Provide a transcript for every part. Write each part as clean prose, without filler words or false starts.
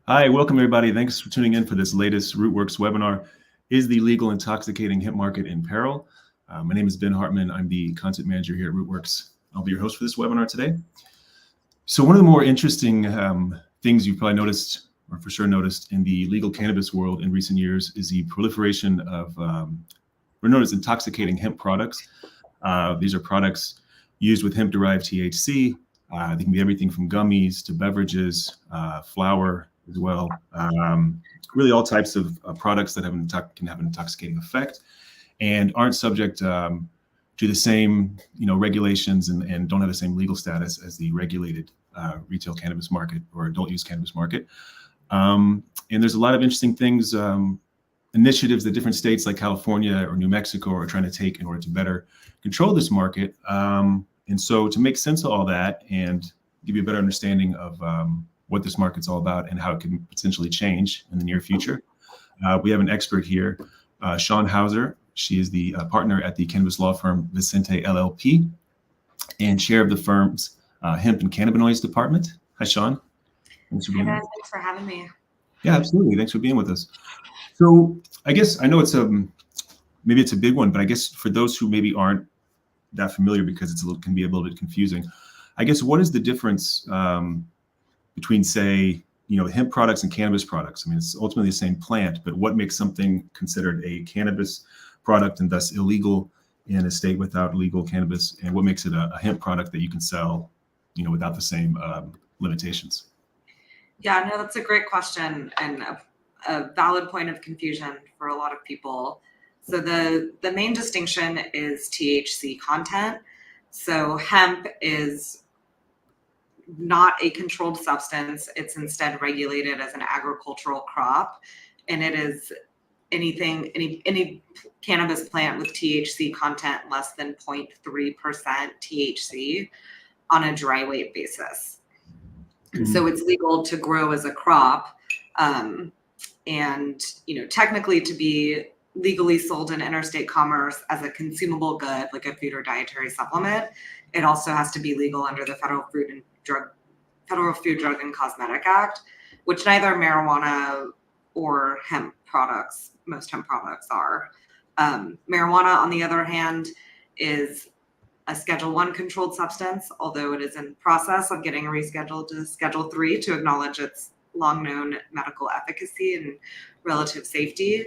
Hi, welcome everybody. Thanks for tuning in for this latest Rootwurks webinar, Is the Legal Intoxicating Hemp Market in Peril? My name is Ben Hartman. I'm the content manager here at Rootwurks. I'll be your host for this webinar today. So one of the more interesting things you've probably noticed, or for sure noticed, in the legal cannabis world in recent years is the proliferation of we're known as intoxicating hemp products. These are products used with hemp-derived THC. They can be everything from gummies to beverages, flour as well. Really all types of products that can have an intoxicating effect and aren't subject to the same regulations and don't have the same legal status as the regulated retail cannabis market or adult use cannabis market. And there's a lot of interesting things, initiatives that different states like California or New Mexico are trying to take in order to better control this market. And so to make sense of all that and give you a better understanding of what this market's all about and how it can potentially change in the near future, we have an expert here, Shawn Hauser. She is the partner at the cannabis law firm Vicente LLP and chair of the firm's hemp and cannabinoids department. Hi, Shawn. Thanks for having me. Yeah, absolutely. Thanks for being with us. So I guess I know maybe it's a big one, but I guess for those who maybe aren't that familiar, because can be a little bit confusing, I guess what is the difference between, say, hemp products and cannabis products? I mean, it's ultimately the same plant, but what makes something considered a cannabis product and thus illegal in a state without legal cannabis, and what makes it a hemp product that you can sell, without the same limitations? Yeah, no, that's a great question and a valid point of confusion for a lot of people. So the main distinction is THC content. So hemp is not a controlled substance. It's instead regulated as an agricultural crop. And it is any cannabis plant with THC content less than 0.3% THC on a dry weight basis. Mm-hmm. So it's legal to grow as a crop. And, technically to be legally sold in interstate commerce as a consumable good, like a food or dietary supplement, it also has to be legal under the Federal Food, Drug, and Cosmetic Act, which neither marijuana or most hemp products are. Marijuana, on the other hand, is a Schedule I controlled substance, although it is in process of getting rescheduled to Schedule III to acknowledge its long-known medical efficacy and relative safety.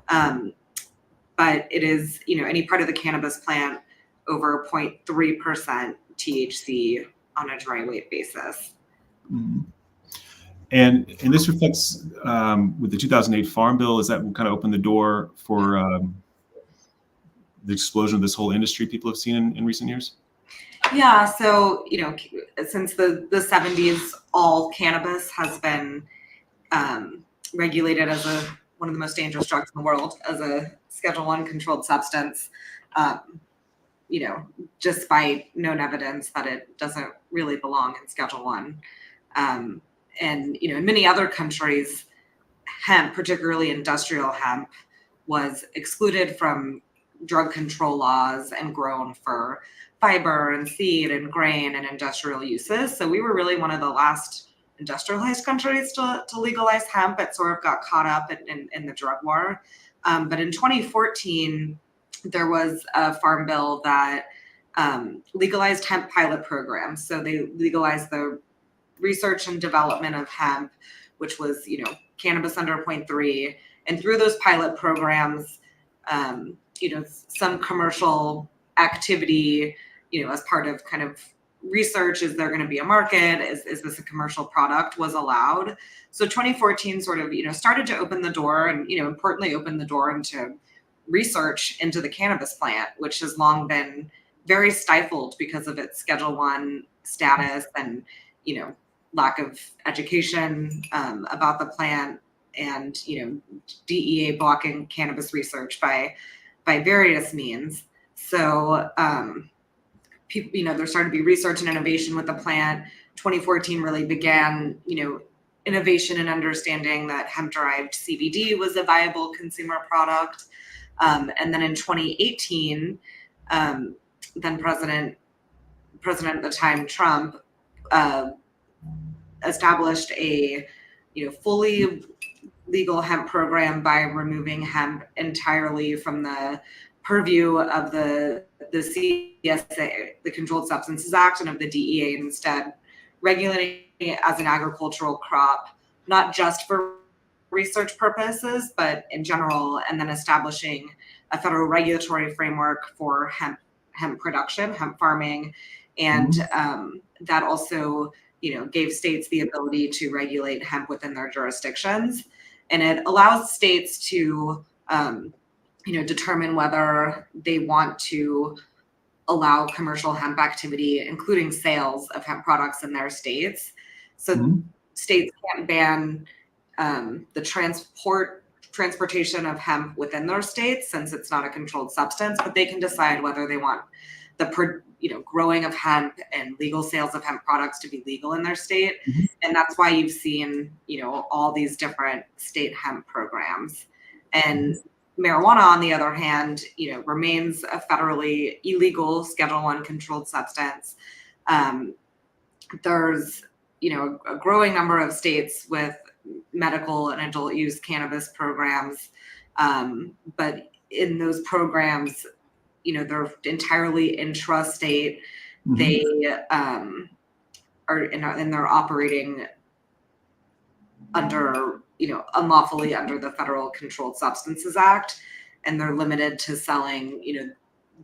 But it is, any part of the cannabis plant over 0.3% THC on a dry weight basis. Mm-hmm. And this reflects with the 2008 Farm Bill, is that will kind of open the door for the explosion of this whole industry people have seen in recent years? Yeah, so, since the 70s, all cannabis has been regulated as one of the most dangerous drugs in the world, as a Schedule I controlled substance, despite known evidence that it doesn't really belong in Schedule I. And, in many other countries, hemp, particularly industrial hemp, was excluded from drug control laws and grown for fiber and seed and grain and industrial uses. So we were really one of the last industrialized countries to legalize hemp. It sort of got caught up in the drug war. But in 2014, there was a farm bill that legalized hemp pilot programs. So they legalized the research and development of hemp, which was, cannabis under 0.3. And through those pilot programs, some commercial activity, as part of kind of research, is there going to be a market? Is this a commercial product? Was allowed. So 2014 sort of, started to open the door and, importantly opened the door into research into the cannabis plant, which has long been very stifled because of its Schedule I status and, lack of education about the plant and, DEA blocking cannabis research by various means. So, people, there started to be research and innovation with the plant. 2014 really began, innovation and understanding that hemp-derived CBD was a viable consumer product. And then in 2018, then President at the time, Trump, established a fully legal hemp program by removing hemp entirely from the purview of the CSA, the Controlled Substances Act, and of the DEA, and instead regulating it as an agricultural crop, not just for research purposes, but in general, and then establishing a federal regulatory framework for hemp production, hemp farming, and that also, gave states the ability to regulate hemp within their jurisdictions, and it allows states to, determine whether they want to allow commercial hemp activity, including sales of hemp products in their states. So states can't ban the transportation of hemp within their states, since it's not a controlled substance, but they can decide whether they want the growing of hemp and legal sales of hemp products to be legal in their state. And that's why you've seen, all these different state hemp programs. And marijuana, on the other hand, remains a federally illegal Schedule I controlled substance. There's, a growing number of states with medical and adult use cannabis programs. But in those programs, they're entirely intrastate. They are and they're operating under, unlawfully under the Federal Controlled Substances Act, and they're limited to selling,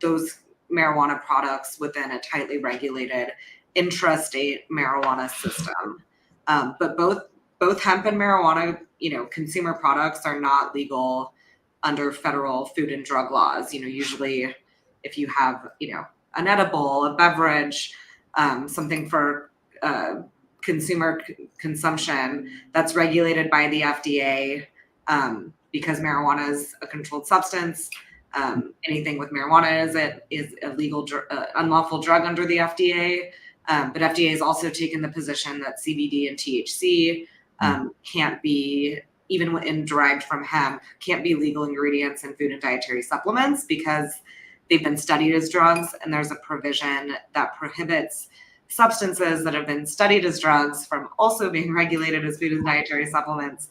those marijuana products within a tightly regulated intrastate marijuana system. But both hemp and marijuana, consumer products are not legal under federal food and drug laws. Usually if you have, an edible, a beverage, something for consumer consumption that's regulated by the FDA, because marijuana is a controlled substance. Anything with marijuana is a legal, unlawful drug under the FDA. But FDA has also taken the position that CBD and THC can't be, even when derived from hemp, can't be legal ingredients in food and dietary supplements because they've been studied as drugs, and there's a provision that prohibits substances that have been studied as drugs from also being regulated as food and dietary supplements,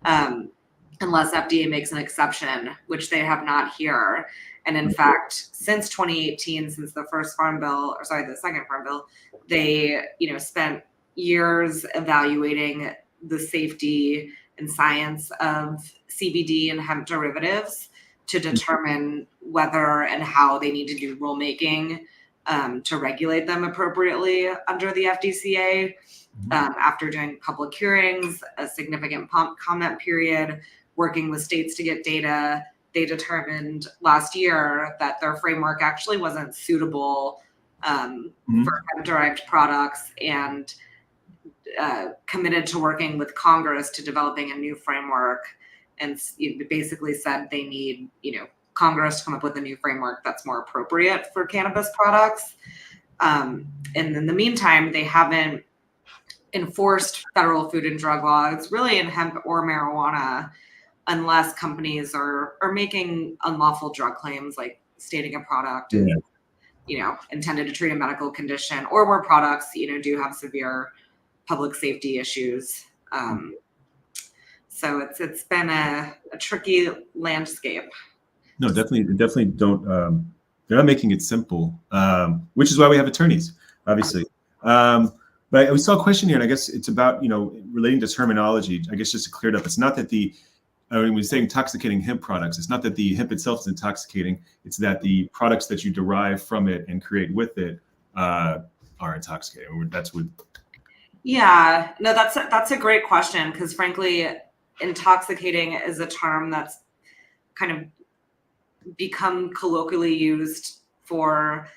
unless FDA makes an exception, which they have not here. And in fact, since 2018, since the second Farm Bill, they, spent years evaluating the safety and science of CBD and hemp derivatives to determine whether and how they need to do rulemaking to regulate them appropriately under the FDCA. After doing public hearings, a significant comment period, working with states to get data, they determined last year that their framework actually wasn't suitable for hemp-derived products, and committed to working with Congress to developing a new framework, and basically said they need, Congress to come up with a new framework that's more appropriate for cannabis products. And in the meantime, they haven't enforced federal food and drug laws really in hemp or marijuana, unless companies are making unlawful drug claims, like stating a product is, intended to treat a medical condition, or where products, do have severe public safety issues. So it's been a tricky landscape. No, definitely don't. They're not making it simple, which is why we have attorneys, obviously. But we saw a question here, and I guess it's about, relating to terminology. I guess just to clear it up, it's not that when we say intoxicating hemp products, it's not that the hemp itself is intoxicating. It's that the products that you derive from it and create with it are intoxicating. That's what. Yeah, no, that's a great question, because frankly, intoxicating is a term that's kind of become colloquially used for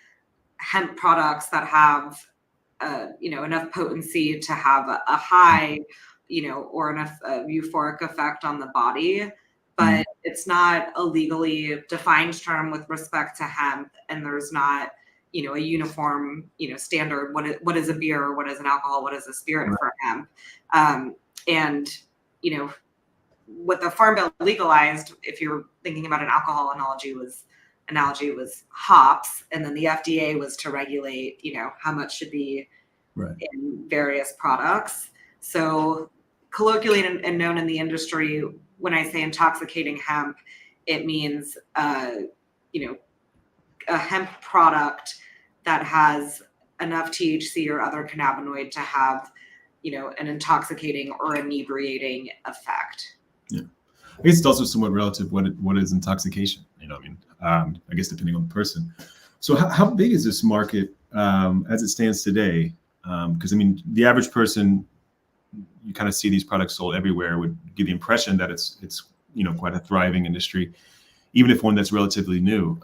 hemp products that have, enough potency to have a high, or enough euphoric effect on the body, but it's not a legally defined term with respect to hemp, and there's not, a uniform, standard. What is a beer? What is an alcohol? What is a spirit for hemp? And what the Farm Bill legalized, if you're thinking about an alcohol analogy was hops, and then the FDA was to regulate, how much should be in various products. So colloquially and known in the industry, when I say intoxicating hemp, it means, you know, a hemp product that has enough THC or other cannabinoid to have, you know, an intoxicating or inebriating effect. Yeah. I guess it's also somewhat relative what is intoxication, you know, I guess depending on the person. So how big is this market as it stands today? Because the average person, you kind of see these products sold everywhere, would give the impression that it's you know, quite a thriving industry, even if one that's relatively new.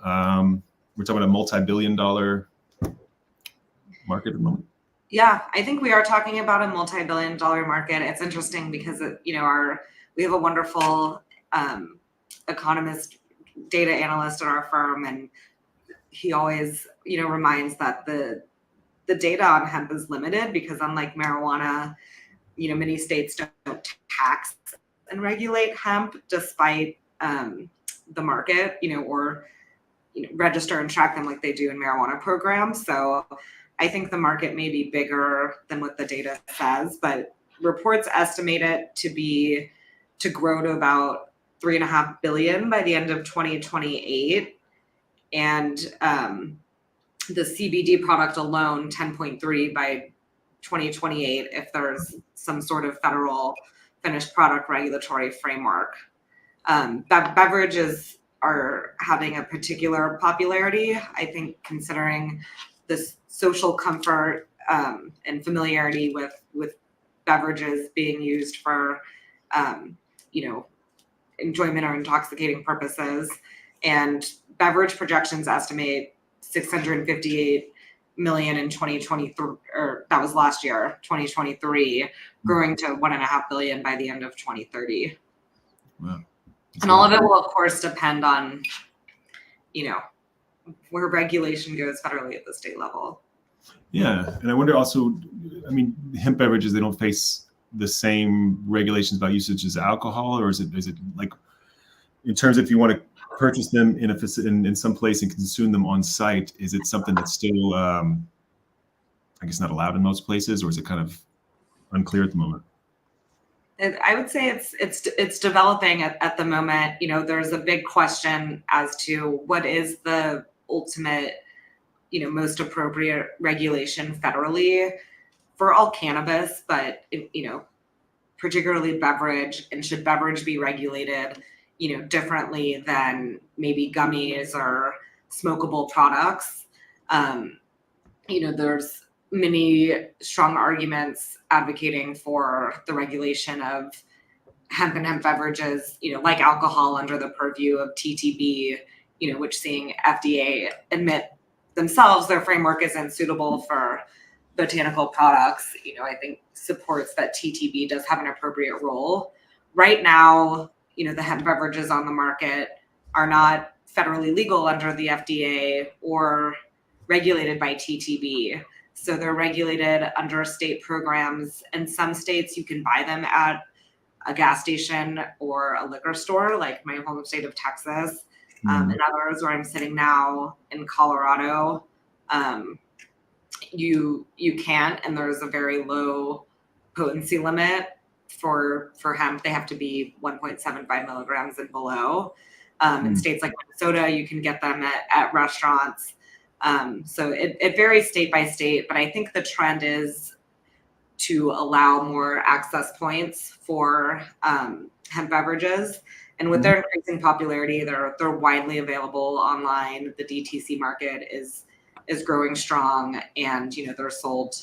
We're talking about a multi-billion-dollar market at the moment. Yeah, I think we are talking about a multi-billion-dollar market. It's interesting because you know, we have a wonderful economist, data analyst at our firm, and he always, you know, reminds that the data on hemp is limited because, unlike marijuana, you know, many states don't tax and regulate hemp despite the market, you know, or, you know, register and track them like they do in marijuana programs. So I think the market may be bigger than what the data says, but reports estimate it to grow to about $3.5 billion by the end of 2028. And the CBD product alone, 10.3 by 2028, if there's some sort of federal finished product regulatory framework. Beverages are having a particular popularity, I think, considering this social comfort and familiarity with beverages being used for, you know, enjoyment or intoxicating purposes. And beverage projections estimate 658 million in 2023, or that was last year, 2023, growing to 1.5 billion by the end of 2030. Wow. And all of it will, of course, depend on, you know, where regulation goes federally at the state level. Yeah, and I wonder also, hemp beverages, they don't face the same regulations about usage as alcohol, or is it like, in terms of if you want to purchase them in some place and consume them on site, is it something that's still, I guess, not allowed in most places, or is it kind of unclear at the moment? I would say it's developing at the moment. You know, there's a big question as to what is the ultimate, you know, most appropriate regulation federally for all cannabis, but you know, particularly beverage, and should beverage be regulated, you know, differently than maybe gummies or smokable products? You know, there's many strong arguments advocating for the regulation of hemp and hemp beverages, you know, like alcohol, under the purview of TTB, you know, which, seeing FDA admit themselves their framework isn't suitable for botanical products, you know, I think supports that TTB does have an appropriate role. Right now, you know, the hemp beverages on the market are not federally legal under the FDA or regulated by TTB. So they're regulated under state programs. In some states, you can buy them at a gas station or a liquor store, like my home state of Texas. And others, where I'm sitting now in Colorado, you can't, and there's a very low potency limit for hemp. They have to be 1.75 milligrams and below. In states like Minnesota, you can get them at restaurants. So it varies state by state, but I think the trend is to allow more access points for hemp beverages. And with their increasing popularity, they're widely available online. The DTC market is growing strong, and, you know, they're sold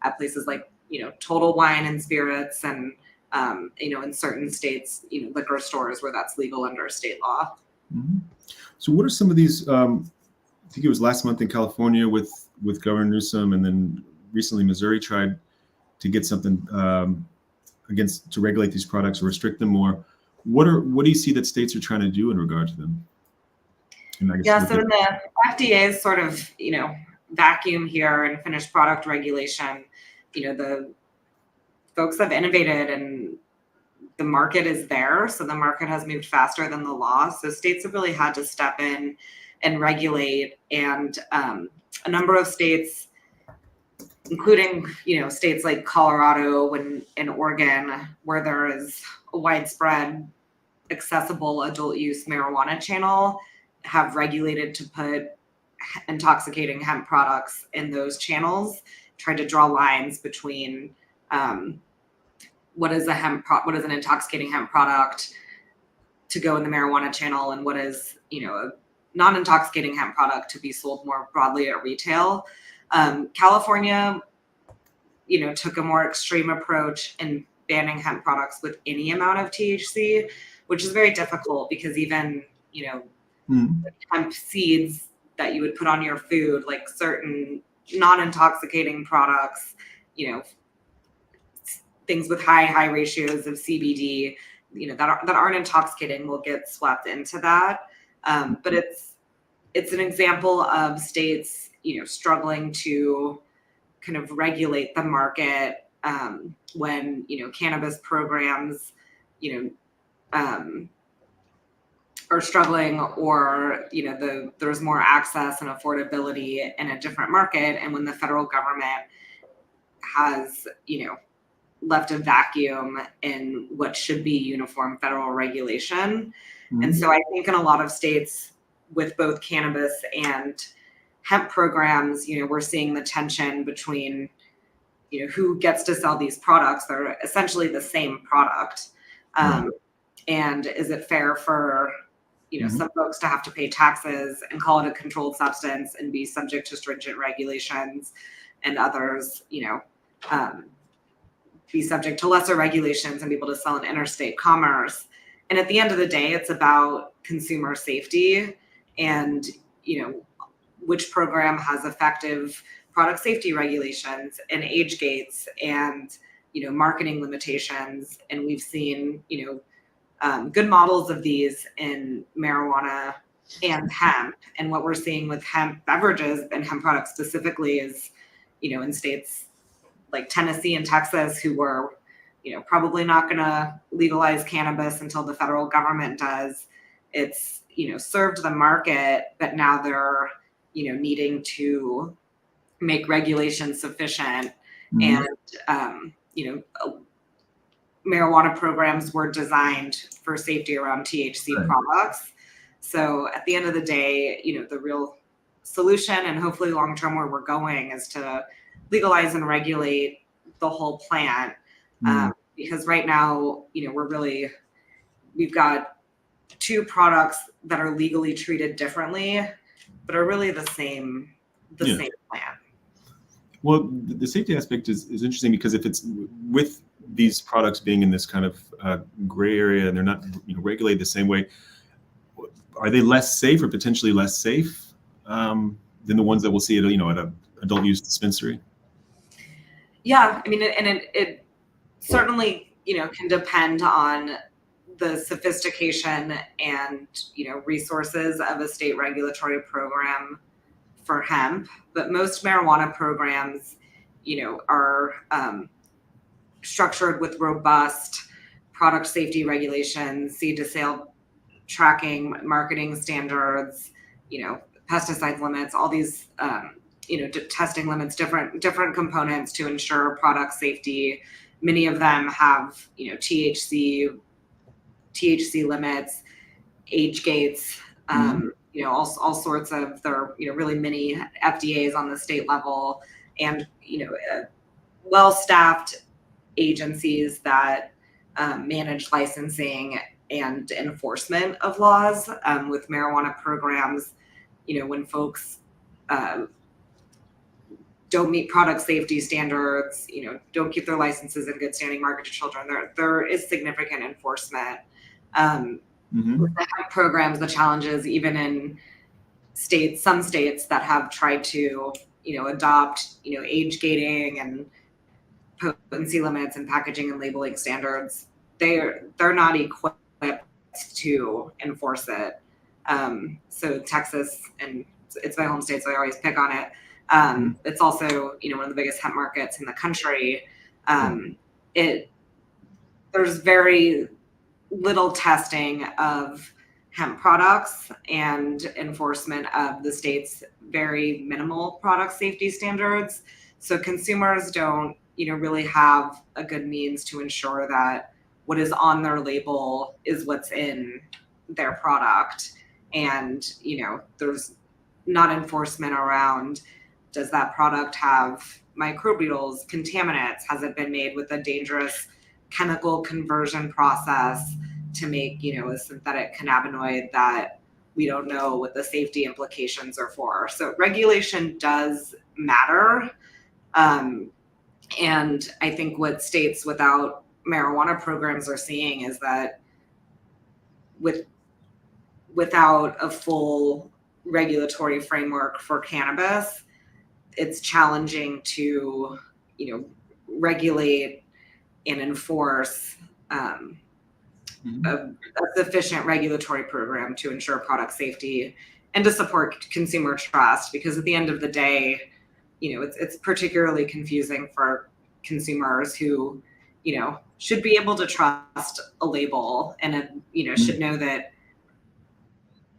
at places like, you know, Total Wine and Spirits, and you know, in certain states, you know, liquor stores where that's legal under state law. So what are some of these, I think it was last month in California with Governor Newsom, and then recently Missouri tried to get something to regulate these products or restrict them more. What do you see that states are trying to do in regard to them? Yeah, so in the FDA's sort of, you know, vacuum here in finished product regulation, you know, the folks have innovated and the market is there. So the market has moved faster than the law. So states have really had to step in and regulate. And a number of states including, states like Colorado and Oregon, where there is a widespread accessible adult use marijuana channel, have regulated to put intoxicating hemp products in those channels, tried to draw lines between what is an intoxicating hemp product to go in the marijuana channel, and what is, a non-intoxicating hemp product to be sold more broadly at retail. California, took a more extreme approach in banning hemp products with any amount of THC, which is very difficult because even, hemp seeds that you would put on your food, like certain non-intoxicating products, things with high ratios of CBD, that aren't intoxicating will get swept into that. But it's an example of states, struggling to kind of regulate the market when, cannabis programs, are struggling, or there's more access and affordability in a different market, and when the federal government has left a vacuum in what should be uniform federal regulation. And so I think in a lot of states with both cannabis and hemp programs, we're seeing the tension between who gets to sell these products. They're essentially the same product, and is it fair for some folks to have to pay taxes and call it a controlled substance and be subject to stringent regulations, and others, be subject to lesser regulations and be able to sell in interstate commerce. And at the end of the day, it's about consumer safety and, which program has effective product safety regulations and age gates and, marketing limitations. And we've seen, good models of these in marijuana and hemp. And what we're seeing with hemp beverages and hemp products specifically is, in states like Tennessee and Texas, who were, probably not going to legalize cannabis until the federal government does. It's, served the market, but now they're, needing to make regulations sufficient. And, marijuana programs were designed for safety around THC products. So at the end of the day, the real solution, and hopefully long-term where we're going, is to legalize and regulate the whole plant. Because right now, we've got two products that are legally treated differently, but are really the same plant. Well, the safety aspect is interesting, because if it's with these products being in this kind of gray area and they're not regulated the same way, are they less safe or potentially less safe than the ones that we'll see at an adult use dispensary? Yeah, I mean, it certainly, can depend on the sophistication and, resources of a state regulatory program for hemp. But most marijuana programs, are structured with robust product safety regulations, seed to sale tracking, marketing standards, pesticide limits, all these, testing limits, different components to ensure product safety. Many of them have, THC limits, age gates, all sorts of, there are, really many FDAs on the state level, and, well-staffed agencies that manage licensing and enforcement of laws. With marijuana programs, when folks don't meet product safety standards, don't keep their licenses in good standing, market to children, there is significant enforcement. With the hemp programs, the challenges, even in some states that have tried to, adopt, age gating and potency limits and packaging and labeling standards, they're not equipped to enforce it. So Texas, and it's my home state, so I always pick on it. It's also, one of the biggest hemp markets in the country. There's very little testing of hemp products and enforcement of the state's very minimal product safety standards. So consumers don't, really have a good means to ensure that what is on their label is what's in their product. And, there's not enforcement around, does that product have microbials, contaminants? Has it been made with a dangerous chemical conversion process to make, a synthetic cannabinoid that we don't know what the safety implications are for? So regulation does matter. And I think what states without marijuana programs are seeing is that without a full regulatory framework for cannabis, it's challenging to, regulate and enforce a sufficient regulatory program to ensure product safety and to support consumer trust. Because at the end of the day, it's particularly confusing for consumers who, should be able to trust a label and, should know that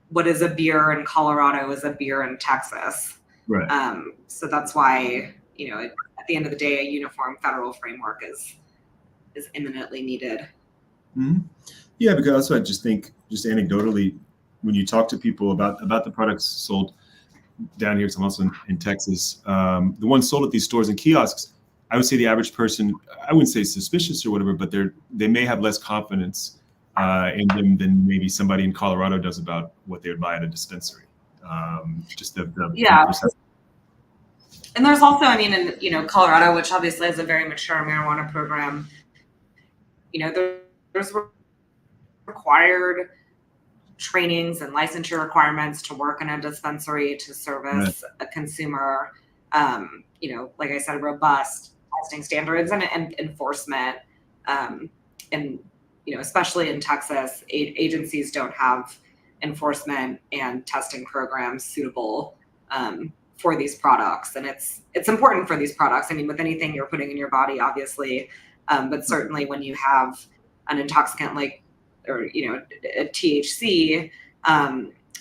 what is a beer in Colorado is a beer in Texas. Right. So that's why, at the end of the day, a uniform federal framework is imminently needed. Mm-hmm. Yeah, because also I just think, just anecdotally, when you talk to people about the products sold down here, so I'm also in Texas, the ones sold at these stores and kiosks, I would say the average person, I wouldn't say suspicious or whatever, but they may have less confidence in them than maybe somebody in Colorado does about what they would buy at a dispensary. Just the perception. And there's also, in Colorado, which obviously has a very mature marijuana program, there's required trainings and licensure requirements to work in a dispensary to service a consumer. Like I said, robust testing standards and enforcement. And especially in Texas, agencies don't have enforcement and testing programs suitable for these products. And it's important for these products. With anything you're putting in your body, obviously, but certainly when you have an intoxicant or a THC,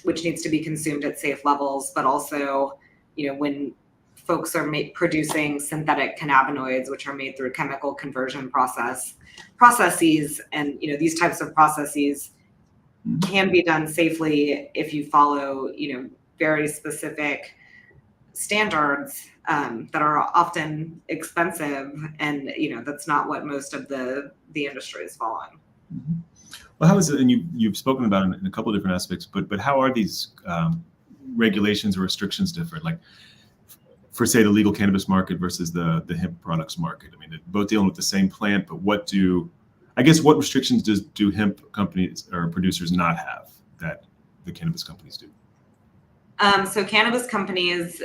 which needs to be consumed at safe levels, but also, when folks are producing synthetic cannabinoids, which are made through chemical conversion processes, and these types of processes can be done safely if you follow very specific standards that are often expensive, and that's not what most of the industry is following. Mm-hmm. Well, how is it, and you've spoken about it in a couple of different aspects, but how are these regulations or restrictions different? Like, for say the legal cannabis market versus the hemp products market. They're both dealing with the same plant, but what restrictions do hemp companies or producers not have that the cannabis companies do? So cannabis companies,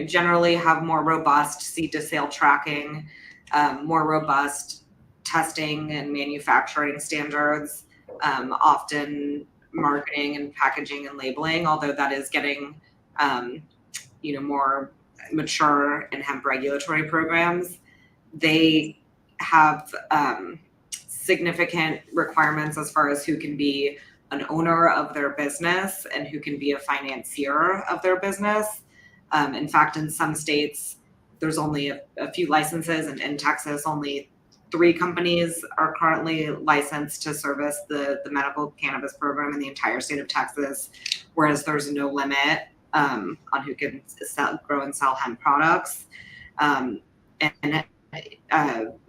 generally have more robust seed to sale tracking, more robust testing and manufacturing standards, often marketing and packaging and labeling, although that is getting, more mature in hemp regulatory programs. They have significant requirements as far as who can be an owner of their business and who can be a financier of their business. In fact, in some states, there's only a few licenses, and in Texas, only 3 companies are currently licensed to service the medical cannabis program in the entire state of Texas, whereas there's no limit on who can grow and sell hemp products. And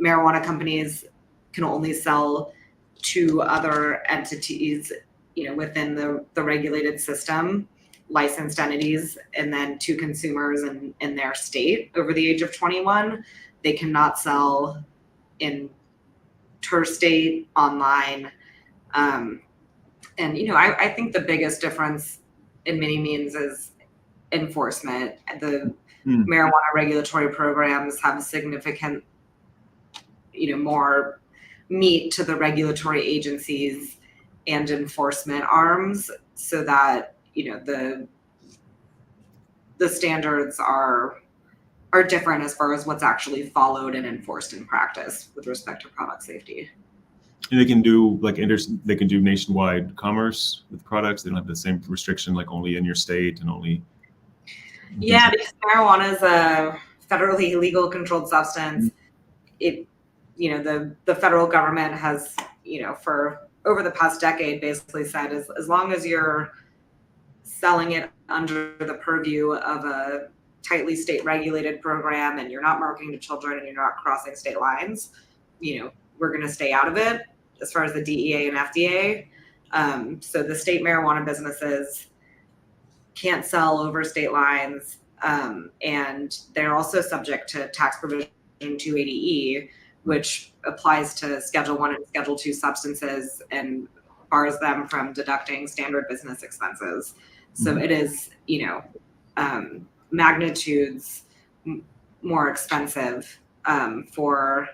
marijuana companies can only sell to other entities, within the regulated system, licensed entities, and then to consumers in their state over the age of 21. They cannot sell interstate, online. And, I think the biggest difference in many means is enforcement. The marijuana regulatory programs have significant, more meat to the regulatory agencies and enforcement arms, so that, the standards are different as far as what's actually followed and enforced in practice with respect to product safety. And they can do they can do nationwide commerce with products. They don't have the same restriction, like only in your state and only. Yeah, because marijuana is a federally legal controlled substance. It, the federal government has, for over the past decade basically said as long as you're selling it under the purview of a tightly state regulated program and you're not marketing to children and you're not crossing state lines, we're going to stay out of it as far as the DEA and FDA. So the state marijuana businesses can't sell over state lines, and they're also subject to tax provision 280E, which applies to Schedule 1 and Schedule 2 substances and bars them from deducting standard business expenses. So it is, magnitudes more expensive for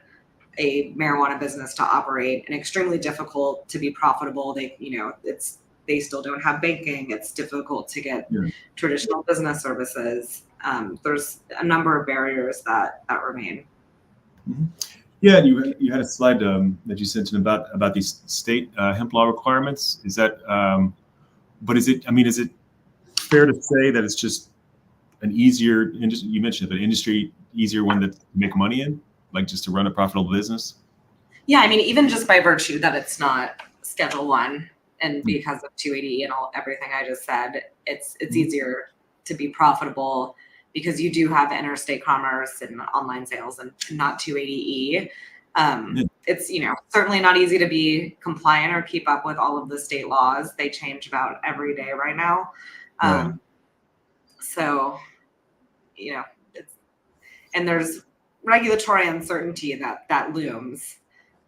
a marijuana business to operate and extremely difficult to be profitable. They still don't have banking. It's difficult to get traditional business services. There's a number of barriers that remain. Mm-hmm. Yeah, and you had a slide that you sent in about these state hemp law requirements. Is that, but is it fair to say that it's just an easier industry? You mentioned an industry easier one to make money in, like just to run a profitable business? Yeah, even just by virtue that it's not Schedule 1 and because of 280 and everything I just said, it's easier to be profitable because you do have interstate commerce and online sales and not 280E. It's, certainly not easy to be compliant or keep up with all of the state laws. They change about every day right now. So, and there's regulatory uncertainty that looms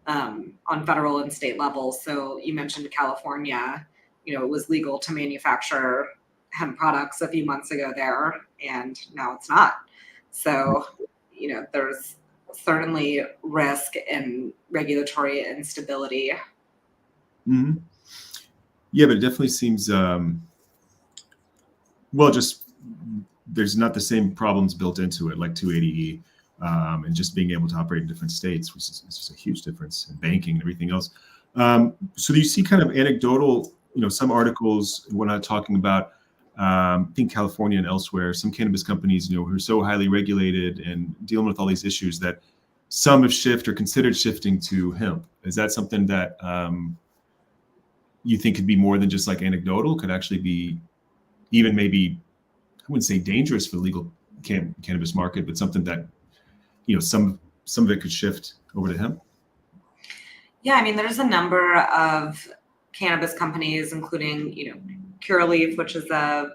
on federal and state levels. So you mentioned California, it was legal to manufacture hemp products a few months ago there, and now it's not. So, there's certainly risk and regulatory instability. Mm-hmm. Yeah, but it definitely seems, just there's not the same problems built into it like 280E. And just being able to operate in different states, which is just a huge difference in banking and everything else. So do you see kind of anecdotal, some articles when I'm talking about, I think California and elsewhere, some cannabis companies, who are so highly regulated and dealing with all these issues that some have shifted or considered shifting to hemp. Is that something that you think could be more than just like anecdotal, could actually be even maybe, I wouldn't say dangerous for the legal cannabis market, but something that some of it could shift over to hemp? Yeah, there's a number of cannabis companies, including, Curaleaf, which is a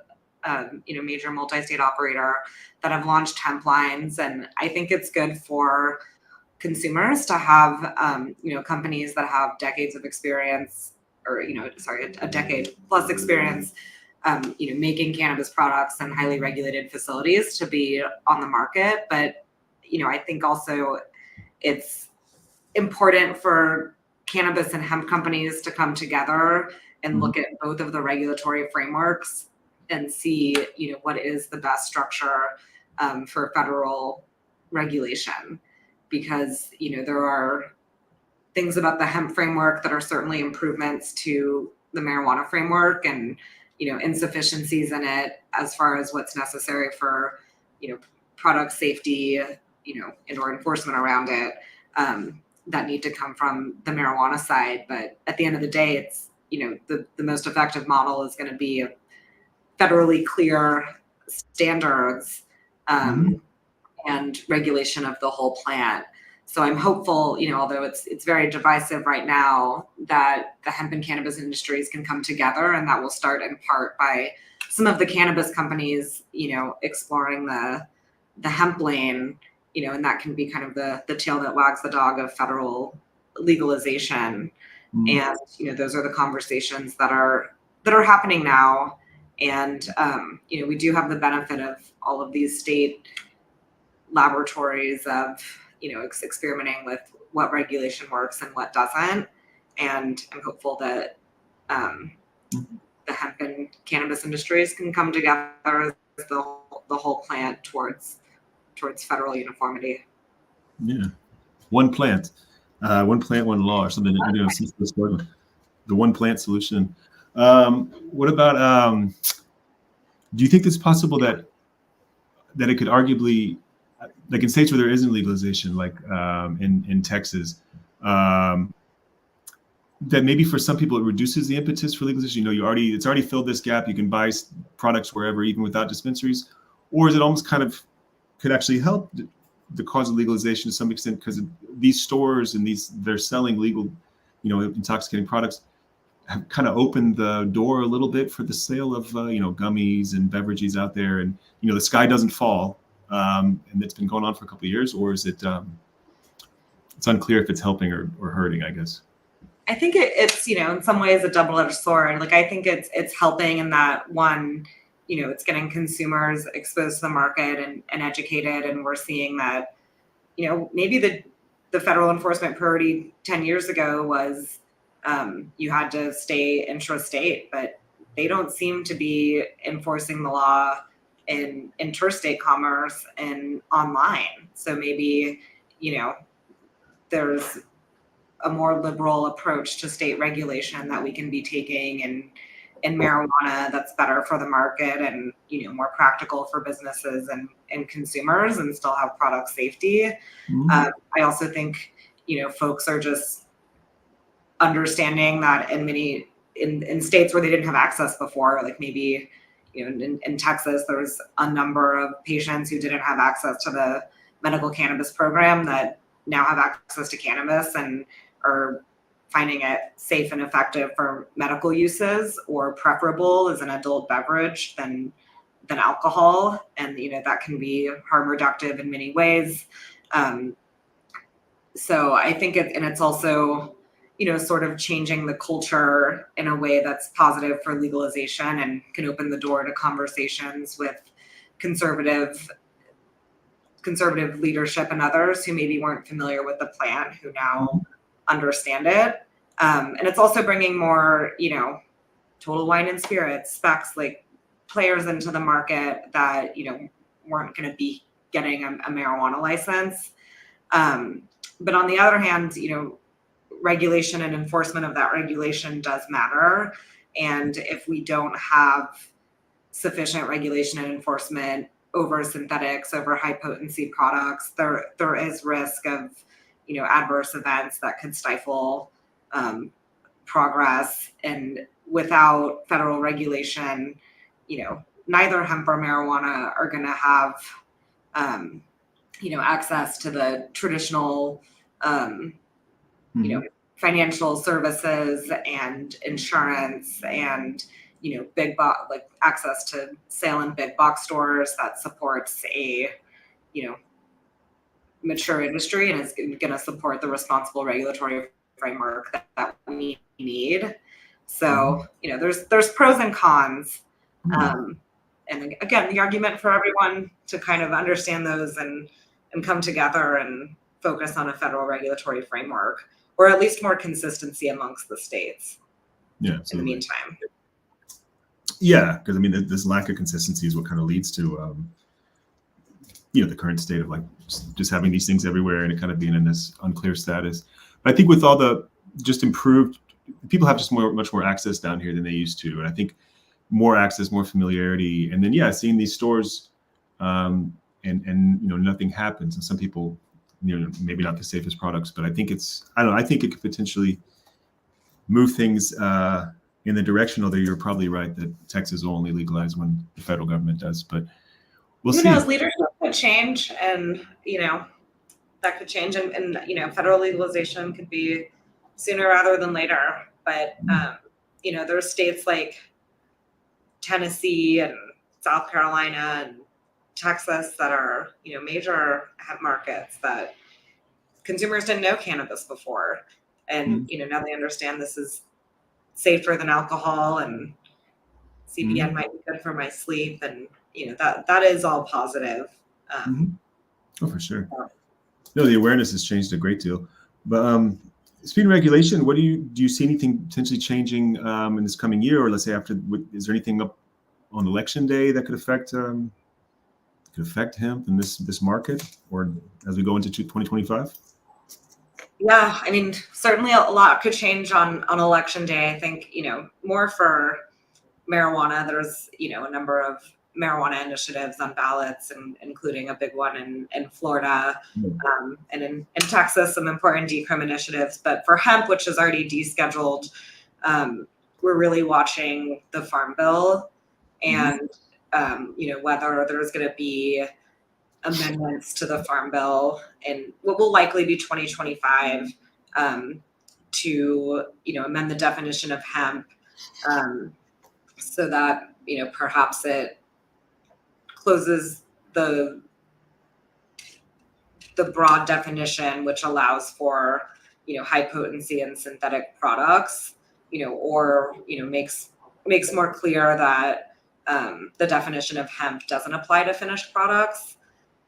major multi-state operator, that have launched hemp lines. And I think it's good for consumers to have, companies that have decades of experience or, a decade plus experience, making cannabis products in highly regulated facilities to be on the market. But I think also it's important for cannabis and hemp companies to come together and look at both of the regulatory frameworks and see, what is the best structure for federal regulation. Because, there are things about the hemp framework that are certainly improvements to the marijuana framework and, insufficiencies in it as far as what's necessary for, product safety, and/or enforcement around it, that need to come from the marijuana side. But at the end of the day, it's, the most effective model is going to be federally clear standards and regulation of the whole plant. So I'm hopeful, although it's very divisive right now, that the hemp and cannabis industries can come together, and that will start in part by some of the cannabis companies, exploring the hemp lane, and that can be kind of the tail that wags the dog of federal legalization. And, those are the conversations that are happening now. And, we do have the benefit of all of these state laboratories of, experimenting with what regulation works and what doesn't. And I'm hopeful that the hemp and cannabis industries can come together as the whole plant towards federal uniformity. Yeah, one plant, one law, or something. The one plant solution. What about? Do you think it's possible that it could arguably like in states where there isn't legalization, like in Texas, that maybe for some people it reduces the impetus for legalization. You know, it's already filled this gap. You can buy products wherever, even without dispensaries. Or is it almost kind of could actually help the cause of legalization to some extent, because these stores and they're selling legal, you know, intoxicating products have kind of opened the door a little bit for the sale of you know, gummies and beverages out there, and you know, the sky doesn't fall, and it's been going on for a couple of years, or is it? It's unclear if it's helping or hurting, I guess. I think it's, you know, in some ways a double-edged sword. Like, I think it's helping in that, one, you know, it's getting consumers exposed to the market and educated, and we're seeing that, you know, maybe the federal enforcement priority 10 years ago was you had to stay intrastate, but they don't seem to be enforcing the law in interstate commerce and online. So maybe, you know, there's a more liberal approach to state regulation that we can be taking in marijuana that's better for the market and, you know, more practical for businesses and consumers, and still have product safety. I also think, you know, folks are just understanding that in states where they didn't have access before, like maybe, you know, in Texas, there's a number of patients who didn't have access to the medical cannabis program that now have access to cannabis and are finding it safe and effective for medical uses, or preferable as an adult beverage than alcohol. And, you know, that can be harm reductive in many ways. So I think it's also, you know, sort of changing the culture in a way that's positive for legalization and can open the door to conversations with conservative leadership and others who maybe weren't familiar with the plant, who now understand it. And it's also bringing more, you know, Total Wine and Spirits, specs, like players into the market that, you know, weren't going to be getting a marijuana license. But on the other hand, you know, regulation and enforcement of that regulation does matter. And if we don't have sufficient regulation and enforcement over synthetics, over high potency products, there is risk of, you know, adverse events that could stifle progress. And without federal regulation, you know, neither hemp or marijuana are going to have, you know, access to the traditional, you know, financial services and insurance and, you know, like access to sale in big box stores that supports a, you know, mature industry and is going to support the responsible regulatory framework that we need. So, you know, there's pros and cons. And again, the argument for everyone to kind of understand those and come together and focus on a federal regulatory framework, or at least more consistency amongst the states. Yeah, in the meantime. Yeah, because I mean, this lack of consistency is what kind of leads to, you know, the current state of like just having these things everywhere and it kind of being in this unclear status. But I think with all the just improved, people have just much more access down here than they used to, and I think more access, more familiarity, and then seeing these stores, and you know, nothing happens, and some people, you know, maybe not the safest products, but I think I think it could potentially move things in the direction, although you're probably right that Texas will only legalize when the federal government does, but we'll see. Who knows, leadership could change, and, you know, that could change, and you know, federal legalization could be sooner rather than later. But you know, there are states like Tennessee and South Carolina and Texas that are, you know, major hemp markets that consumers didn't know cannabis before, and you know, now they understand this is safer than alcohol, and CBN might be good for my sleep, and you know, that is all positive. Oh, for sure. No, the awareness has changed a great deal. But speaking of regulation, what do you see anything potentially changing in this coming year, or let's say after? Is there anything up on election day that could affect hemp in this market, or as we go into 2025? Yeah, I mean, certainly a lot could change on election day. I think, you know, more for marijuana, there's, you know, a number of marijuana initiatives on ballots, and including a big one in Florida, and in Texas, some important decrim initiatives. But for hemp, which is already descheduled, we're really watching the Farm Bill and whether there's going to be amendments to the Farm Bill in what will likely be 2025 to amend the definition of hemp, so that perhaps it closes the broad definition, which allows for high potency and synthetic products, or makes more clear that the definition of hemp doesn't apply to finished products.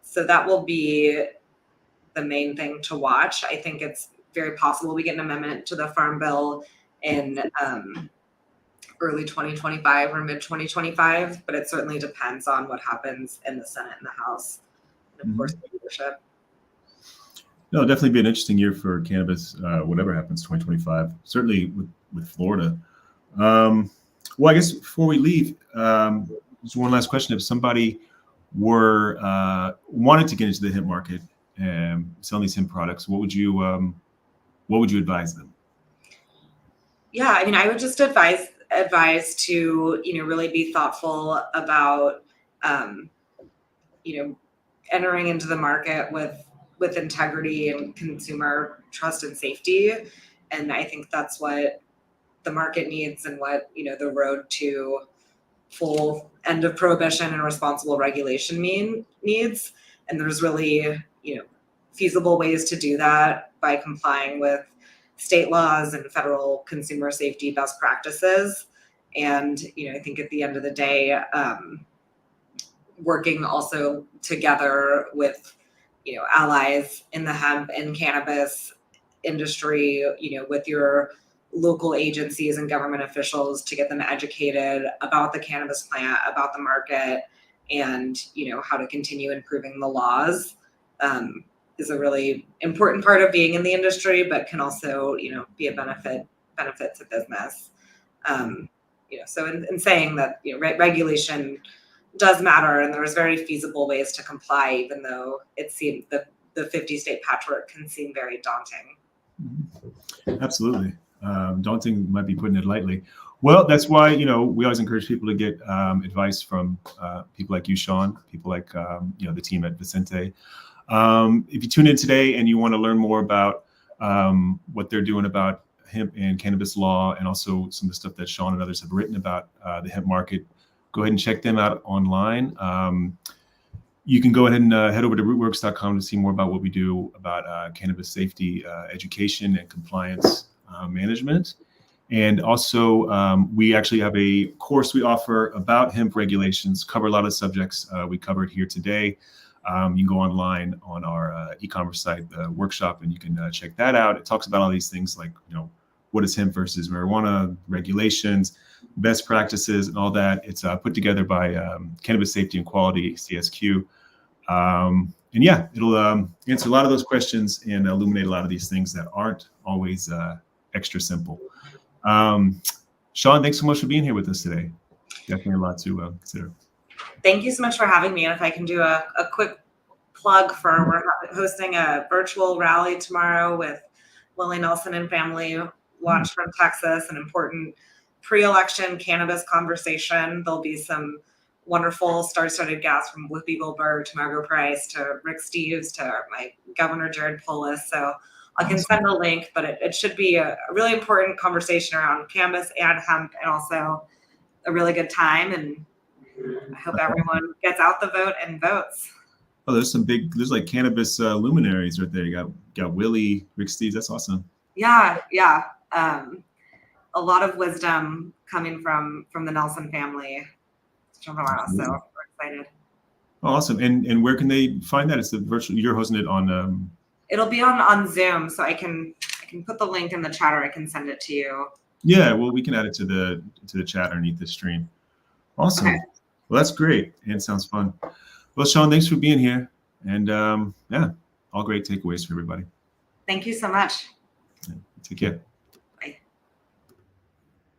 So that will be the main thing to watch. I think it's very possible we get an amendment to the Farm Bill in early 2025 or mid 2025, but it certainly depends on what happens in the Senate and the House, and of course the leadership. No, definitely be an interesting year for cannabis, whatever happens 2025, certainly with Florida. Well, I guess before we leave, just one last question. If somebody wanted to get into the hemp market and sell these hemp products, what would you advise them? Yeah, I mean, I would just advise to really be thoughtful about entering into the market with integrity and consumer trust and safety. And I think that's what the market needs, and what the road to full end of prohibition and responsible regulation needs. And there's really feasible ways to do that by complying with state laws and federal consumer safety best practices. And I think at the end of the day, working also together with allies in the hemp and cannabis industry, with your local agencies and government officials, to get them educated about the cannabis plant, about the market, and how to continue improving the laws, is a really important part of being in the industry, but can also be a benefit to business. So in saying that regulation does matter, and there's very feasible ways to comply, even though it seems the 50-state patchwork can seem very daunting. Absolutely. Daunting might be putting it lightly. Well, that's why, we always encourage people to get advice from people like you, Shawn, people like, the team at Vicente. If you tune in today and you want to learn more about what they're doing about hemp and cannabis law, and also some of the stuff that Shawn and others have written about the hemp market, go ahead and check them out online. You can go ahead and head over to rootworks.com to see more about what we do about cannabis safety education and compliance management. And also, we actually have a course we offer about hemp regulations, cover a lot of subjects we covered here today. You can go online on our e-commerce site, the workshop, and you can check that out. It talks about all these things like, what is hemp versus marijuana, regulations, best practices, and all that. It's put together by Cannabis Safety and Quality, CSQ. And yeah, it'll answer a lot of those questions and illuminate a lot of these things that aren't always extra simple. Shawn, thanks so much for being here with us today. Definitely a lot to consider. Thank you so much for having me. And if I can do a quick plug for, we're hosting a virtual rally tomorrow with Willie Nelson and family, watch from Texas, an important pre-election cannabis conversation. There'll be some wonderful star-studded guests, from Whoopi Goldberg to Margo Price to Rick Steves to my Governor Jared Polis. So I can send a link, but it should be a really important conversation around cannabis and hemp, and also a really good time. And I hope everyone gets out the vote and votes. Oh, there's like cannabis luminaries right there. You got Willie, Rick Steves. That's awesome. Yeah. A lot of wisdom coming from the Nelson family tomorrow. So we're excited. Awesome. And where can they find that? It's the virtual, you're hosting it on it'll be on Zoom, so I can put the link in the chat, or I can send it to you. Yeah, well, we can add it to the chat underneath the stream. Awesome. Okay. Well, that's great. And it sounds fun. Well, Shawn, thanks for being here. And yeah, all great takeaways for everybody. Thank you so much. Take care.